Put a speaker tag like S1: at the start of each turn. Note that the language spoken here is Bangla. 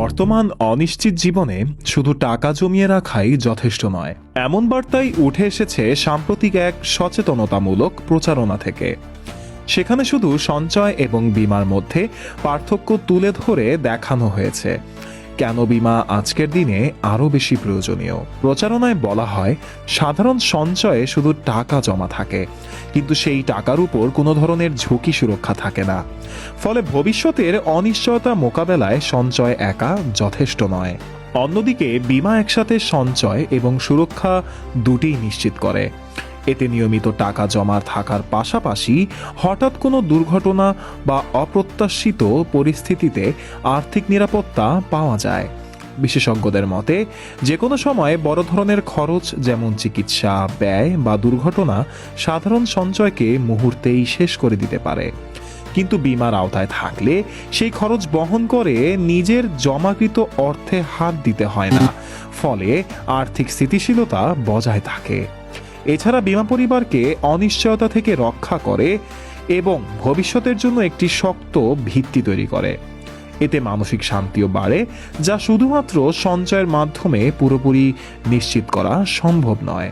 S1: বর্তমান অনিশ্চিত জীবনে শুধু টাকা জমিয়ে রাখাই যথেষ্ট নয়, এমন বার্তাই উঠে এসেছে সাম্প্রতিক এক সচেতনতামূলক প্রচারণা থেকে। সেখানে শুধু সঞ্চয় এবং বীমার মধ্যে পার্থক্য তুলে ধরে দেখানো হয়েছে কেন বীমা আজকের দিনে আরও বেশি প্রয়োজনীয়। প্রচারণায় বলা হয়, সাধারণ সঞ্চয়ে শুধু টাকা জমা থাকে, কিন্তু সেই টাকার উপর কোনো ধরনের ঝুঁকি সুরক্ষা থাকে না। ফলে ভবিষ্যতের অনিশ্চয়তা মোকাবেলায় সঞ্চয় একা যথেষ্ট নয়। অন্যদিকে বীমা একসাথে সঞ্চয় এবং সুরক্ষা দুটিই নিশ্চিত করে। এতে নিয়মিত টাকা জমা থাকার পাশাপাশি হঠাৎ কোনো দুর্ঘটনা বা অপ্রত্যাশিত পরিস্থিতিতে আর্থিক নিরাপত্তা পাওয়া যায়। বিশেষজ্ঞদের মতে, যে কোনো সময় বড় ধরনের খরচ যেমন চিকিৎসা, ব্যয় বা দুর্ঘটনা সাধারণ সঞ্চয়কে মুহূর্তেই শেষ করে দিতে পারে। কিন্তু বীমার আওতায় থাকলে সেই খরচ বহন করে নিজের জমাকৃত অর্থে হাত দিতে হয় না, ফলে আর্থিক স্থিতিশীলতা বজায় থাকে। এছাড়া বীমা পরিবারকে অনিশ্চয়তা থেকে রক্ষা করে এবং ভবিষ্যতের জন্য একটি শক্ত ভিত্তি তৈরি করে। এতে মানসিক শান্তিও বাড়ে, যা শুধুমাত্র সঞ্চয়ের মাধ্যমে পুরোপুরি নিশ্চিত করা সম্ভব নয়।